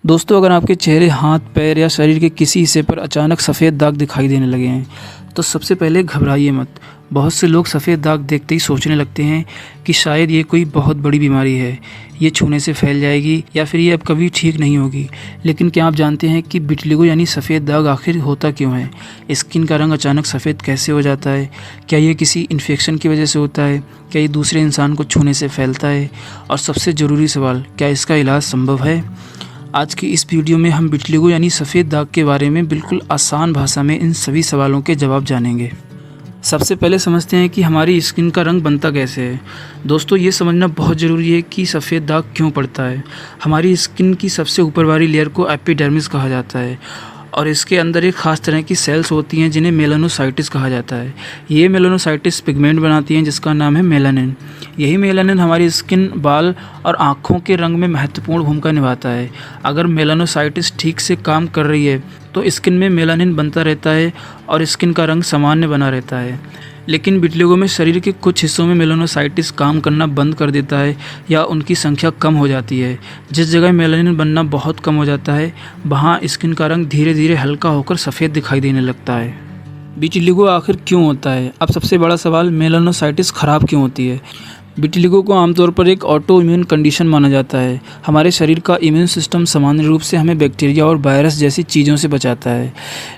दोस्तों, अगर आपके चेहरे, हाथ, पैर या शरीर के किसी हिस्से पर अचानक सफ़ेद दाग दिखाई देने लगे हैं तो सबसे पहले घबराइए मत। बहुत से लोग सफ़ेद दाग देखते ही सोचने लगते हैं कि शायद ये कोई बहुत बड़ी बीमारी है, ये छूने से फैल जाएगी या फिर ये अब कभी ठीक नहीं होगी। लेकिन क्या आप जानते हैं कि विटिलिगो यानी सफ़ेद दाग आखिर होता क्यों है? स्किन का रंग अचानक सफ़ेद कैसे हो जाता है? क्या ये किसी इन्फेक्शन की वजह से होता है? क्या ये दूसरे इंसान को छूने से फैलता है? और सबसे ज़रूरी सवाल, क्या इसका इलाज संभव है? आज की इस वीडियो में हम विटिलिगो यानी सफ़ेद दाग के बारे में बिल्कुल आसान भाषा में इन सभी सवालों के जवाब जानेंगे। सबसे पहले समझते हैं कि हमारी स्किन का रंग बनता कैसे है। दोस्तों, ये समझना बहुत ज़रूरी है कि सफ़ेद दाग क्यों पड़ता है। हमारी स्किन की सबसे ऊपर वाली लेयर को एपिडर्मिस कहा जाता है और इसके अंदर एक ख़ास तरह की सेल्स होती हैं जिन्हें मेलानोसाइट्स कहा जाता है। ये मेलानोसाइट्स पिगमेंट बनाती हैं जिसका नाम है मेलानिन। यही मेलानिन हमारी स्किन, बाल और आँखों के रंग में महत्वपूर्ण भूमिका निभाता है। अगर मेलानोसाइट्स ठीक से काम कर रही है तो स्किन में मेलानिन बनता रहता है और स्किन का रंग सामान्य बना रहता है। लेकिन विटिलिगो में शरीर के कुछ हिस्सों में मेलानोसाइट्स काम करना बंद कर देता है या उनकी संख्या कम हो जाती है। जिस जगह मेलानिन बनना बहुत कम हो जाता है वहाँ स्किन का रंग धीरे धीरे हल्का होकर सफ़ेद दिखाई देने लगता है। विटिलिगो आखिर क्यों होता है? अब सबसे बड़ा सवाल, मेलानोसाइट्स ख़राब क्यों होती है? विटिलिगो को आमतौर पर एक ऑटो इम्यून कंडीशन माना जाता है। हमारे शरीर का इम्यून सिस्टम सामान्य रूप से हमें बैक्टीरिया और वायरस जैसी चीज़ों से बचाता है,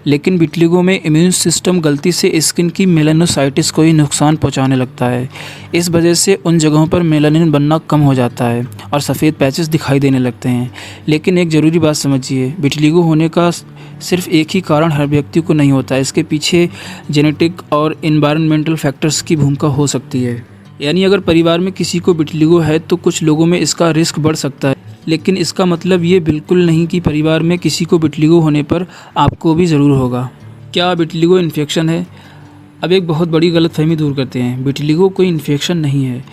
लेकिन विटिलिगो में इम्यून सिस्टम गलती से स्किन की मेलानोसाइट्स को ही नुकसान पहुंचाने लगता है। इस वजह से उन जगहों पर मेलानिन बनना कम हो जाता है और सफ़ेद पैचेस दिखाई देने लगते हैं। लेकिन एक ज़रूरी बात समझिए, विटिलिगो होने का सिर्फ एक ही कारण हर व्यक्ति को नहीं होता। इसके पीछे जेनेटिक और एनवायरनमेंटल फैक्टर्स की भूमिका हो सकती है। यानी अगर परिवार में किसी को विटिलिगो है तो कुछ लोगों में इसका रिस्क बढ़ सकता है, लेकिन इसका मतलब ये बिल्कुल नहीं कि परिवार में किसी को विटिलिगो होने पर आपको भी ज़रूर होगा। क्या विटिलिगो इन्फेक्शन है? अब एक बहुत बड़ी गलतफहमी दूर करते हैं। विटिलिगो कोई इन्फेक्शन नहीं है।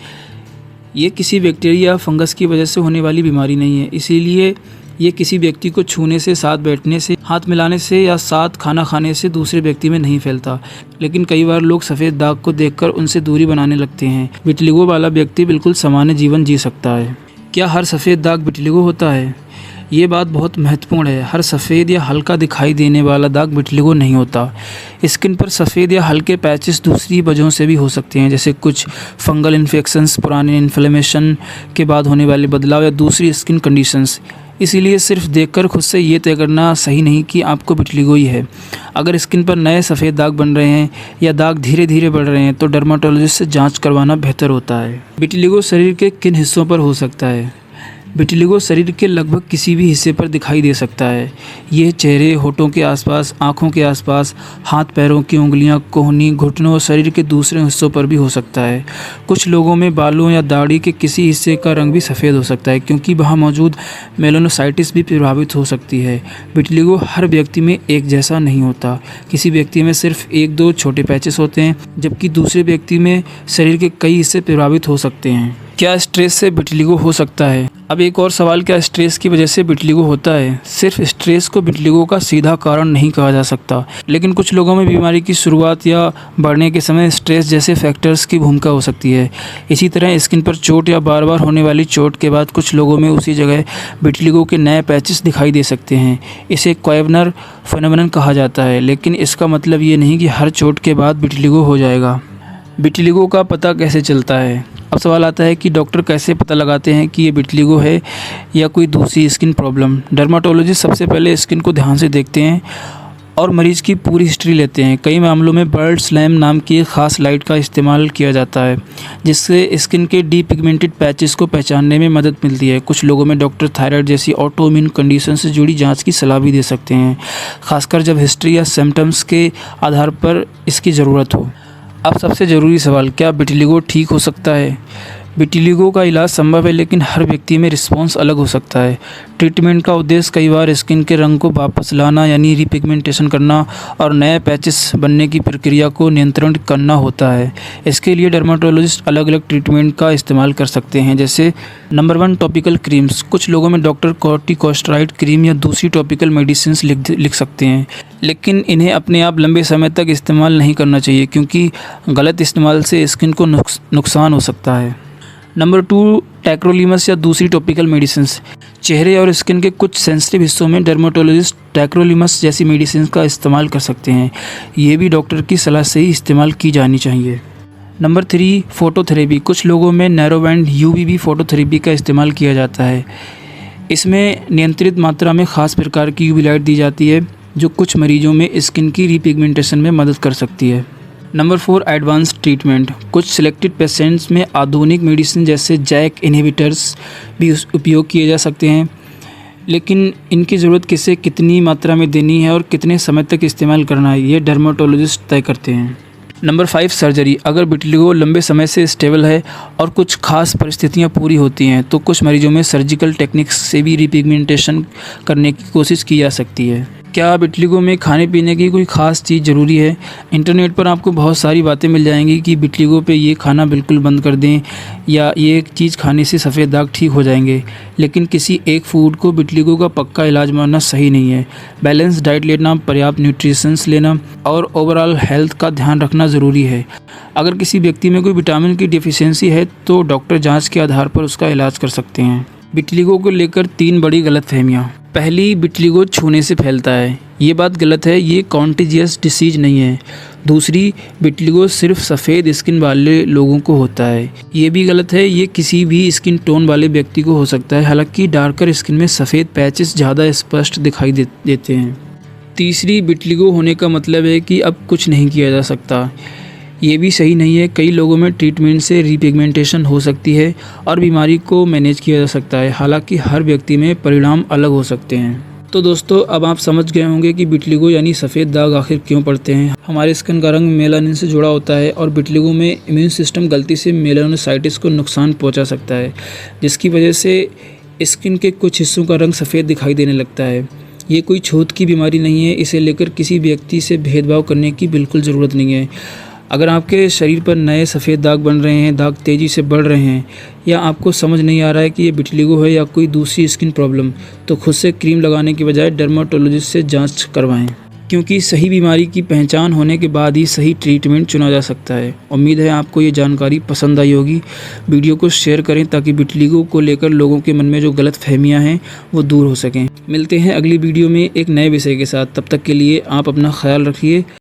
ये किसी बैक्टीरिया या फंगस की वजह से होने वाली बीमारी नहीं है। इसीलिए ये किसी व्यक्ति को छूने से, साथ बैठने से, हाथ मिलाने से या साथ खाना खाने से दूसरे व्यक्ति में नहीं फैलता। लेकिन कई बार लोग सफ़ेद दाग को देखकर उनसे दूरी बनाने लगते हैं। विटिलिगो वाला व्यक्ति बिल्कुल सामान्य जीवन जी सकता है। क्या हर सफ़ेद दाग विटिलिगो होता है? ये बात बहुत महत्वपूर्ण है। हर सफ़ेद या हल्का दिखाई देने वाला दाग विटिलिगो नहीं होता। स्किन पर सफ़ेद या हल्के पैचेस दूसरी वजहों से भी हो सकते हैं, जैसे कुछ फंगल इन्फेक्शंस, पुराने इन्फ्लेमेशन के बाद होने वाले बदलाव या दूसरी स्किन कंडीशंस। इसीलिए सिर्फ देखकर खुद से ये तय करना सही नहीं कि आपको विटिलिगो ही है। अगर स्किन पर नए सफ़ेद दाग बन रहे हैं या दाग धीरे धीरे बढ़ रहे हैं तो डर्माटोलॉजिस्ट से जांच करवाना बेहतर होता है। विटिलिगो शरीर के किन हिस्सों पर हो सकता है? विटिलिगो शरीर के लगभग किसी भी हिस्से पर दिखाई दे सकता है। यह चेहरे, होठों के आसपास, आँखों के आसपास, हाथ पैरों की उंगलियां, कोहनी, घुटनों और शरीर के दूसरे हिस्सों पर भी हो सकता है। कुछ लोगों में बालों या दाढ़ी के किसी हिस्से का रंग भी सफ़ेद हो सकता है क्योंकि वहाँ मौजूद मेलानोसाइट्स भी प्रभावित हो सकती है। विटिलिगो हर व्यक्ति में एक जैसा नहीं होता। किसी व्यक्ति में सिर्फ 1-2 छोटे पैचेस होते हैं, जबकि दूसरे व्यक्ति में शरीर के कई हिस्से प्रभावित हो सकते हैं। क्या स्ट्रेस से विटिलिगो हो सकता है? अब एक और सवाल, क्या स्ट्रेस की वजह से विटिलिगो होता है? सिर्फ स्ट्रेस को विटिलिगो का सीधा कारण नहीं कहा जा सकता, लेकिन कुछ लोगों में बीमारी की शुरुआत या बढ़ने के समय स्ट्रेस जैसे फैक्टर्स की भूमिका हो सकती है। इसी तरह स्किन पर चोट या बार बार होने वाली चोट के बाद कुछ लोगों में उसी जगह विटिलिगो के नए पैचेस दिखाई दे सकते हैं। इसे कोएबनर फेनोमेनन कहा जाता है, लेकिन इसका मतलब ये नहीं कि हर चोट के बाद विटिलिगो हो जाएगा। विटिलिगो का पता कैसे चलता है? अब सवाल आता है कि डॉक्टर कैसे पता लगाते हैं कि ये विटिलिगो है या कोई दूसरी स्किन प्रॉब्लम। डर्माटोलॉजिस्ट सबसे पहले स्किन को ध्यान से देखते हैं और मरीज़ की पूरी हिस्ट्री लेते हैं। कई मामलों में बर्ड स्लैम नाम की एक ख़ास लाइट का इस्तेमाल किया जाता है जिससे स्किन के डीपिगमेंटेड पैचेस को पहचानने में मदद मिलती है। कुछ लोगों में डॉक्टर थायराइड जैसी ऑटो इम्यून कंडीशन से जुड़ी जांच की सलाह भी दे सकते हैं, खासकर जब हिस्ट्री या सिम्टम्स के आधार पर इसकी ज़रूरत हो। अब सबसे ज़रूरी सवाल, क्या विटिलिगो ठीक हो सकता है? विटिलिगो का इलाज संभव है, लेकिन हर व्यक्ति में रिस्पॉन्स अलग हो सकता है। ट्रीटमेंट का उद्देश्य कई बार स्किन के रंग को वापस लाना यानी रिपिगमेंटेशन करना और नए पैचेस बनने की प्रक्रिया को नियंत्रण करना होता है। इसके लिए डर्माटोलॉजिस्ट अलग अलग ट्रीटमेंट का इस्तेमाल कर सकते हैं, जैसे नंबर 1 टॉपिकल क्रीम्स। कुछ लोगों में डॉक्टर कॉर्टिकोस्टेरॉइड क्रीम या दूसरी टॉपिकल मेडिसिन लिख सकते हैं, लेकिन इन्हें अपने आप लंबे समय तक इस्तेमाल नहीं करना चाहिए क्योंकि गलत इस्तेमाल से स्किन को नुकसान हो सकता है। नंबर 2, टैक्रोलिमस या दूसरी टॉपिकल मेडिसिन्स। चेहरे और स्किन के कुछ सेंसिटिव हिस्सों में डर्मेटोलॉजिस्ट टैक्रोलिमस जैसी मेडिसिन का इस्तेमाल कर सकते हैं। ये भी डॉक्टर की सलाह से ही इस्तेमाल की जानी चाहिए। Number 3, phototherapy. कुछ लोगों में नैरो बैंड UVB फोटोथेरेपी का इस्तेमाल किया जाता है। इसमें नियंत्रित मात्रा में ख़ास प्रकार की UV लाइट दी जाती है जो कुछ मरीजों में स्किन की रीपिगमेंटेशन में मदद कर सकती है। Number 4, advance treatment. कुछ सिलेक्टेड पेशेंट्स में आधुनिक मेडिसिन जैसे जैक इनहिबिटर्स भी उपयोग किए जा सकते हैं, लेकिन इनकी ज़रूरत किसे कितनी मात्रा में देनी है और कितने समय तक इस्तेमाल करना है, ये डर्मेटोलॉजिस्ट तय करते हैं। Number 5, surgery. अगर विटिलिगो लंबे समय से स्टेबल है और कुछ खास परिस्थितियां पूरी होती हैं तो कुछ मरीजों में सर्जिकल टेक्निक्स से भी रिपिगमेंटेशन करने की कोशिश की जा सकती है। क्या विटिलिगो में खाने पीने की कोई ख़ास चीज़ ज़रूरी है? इंटरनेट पर आपको बहुत सारी बातें मिल जाएंगी कि विटिलिगो पे ये खाना बिल्कुल बंद कर दें या ये चीज़ खाने से सफ़ेद दाग ठीक हो जाएंगे, लेकिन किसी एक फ़ूड को विटिलिगो का पक्का इलाज मानना सही नहीं है। बैलेंस डाइट लेना, पर्याप्त न्यूट्रिशंस लेना और ओवरऑल हेल्थ का ध्यान रखना ज़रूरी है। अगर किसी व्यक्ति में कोई विटामिन की डिफिशियंसी है तो डॉक्टर जाँच के आधार पर उसका इलाज कर सकते हैं। विटिलिगो को लेकर 3 बड़ी गलतफहमियाँ। पहली, विटिलिगो छूने से फैलता है। ये बात गलत है, ये कॉन्टेजियस डिसीज नहीं है। दूसरी, विटिलिगो सिर्फ सफ़ेद स्किन वाले लोगों को होता है। ये भी गलत है, ये किसी भी स्किन टोन वाले व्यक्ति को हो सकता है। हालांकि डार्कर स्किन में सफ़ेद पैचेस ज़्यादा स्पष्ट दिखाई देते हैं। तीसरी, विटिलिगो होने का मतलब है कि अब कुछ नहीं किया जा सकता। ये भी सही नहीं है। कई लोगों में ट्रीटमेंट से रीपिगमेंटेशन हो सकती है और बीमारी को मैनेज किया जा सकता है। हालांकि हर व्यक्ति में परिणाम अलग हो सकते हैं। तो दोस्तों, अब आप समझ गए होंगे कि विटिलिगो यानी सफ़ेद दाग आखिर क्यों पड़ते हैं। हमारे स्किन का रंग मेलानिन से जुड़ा होता है और विटिलिगो में इम्यून सिस्टम गलती से मेलानोसाइट्स को नुकसान पहुँचा सकता है, जिसकी वजह से स्किन के कुछ हिस्सों का रंग सफ़ेद दिखाई देने लगता है। ये कोई छूत की बीमारी नहीं है। इसे लेकर किसी व्यक्ति से भेदभाव करने की बिल्कुल ज़रूरत नहीं है। अगर आपके शरीर पर नए सफ़ेद दाग बन रहे हैं, दाग तेज़ी से बढ़ रहे हैं या आपको समझ नहीं आ रहा है कि ये विटिलिगो है या कोई दूसरी स्किन प्रॉब्लम, तो खुद से क्रीम लगाने के बजाय डर्मेटोलॉजिस्ट से जांच करवाएं, क्योंकि सही बीमारी की पहचान होने के बाद ही सही ट्रीटमेंट चुना जा सकता है। उम्मीद है आपको ये जानकारी पसंद आई होगी। वीडियो को शेयर करें ताकि विटिलिगो को लेकर लोगों के मन में जो गलत फहमियाँ हैं वो दूर हो सकें। मिलते हैं अगली वीडियो में एक नए विषय के साथ। तब तक के लिए आप अपना ख्याल रखिए।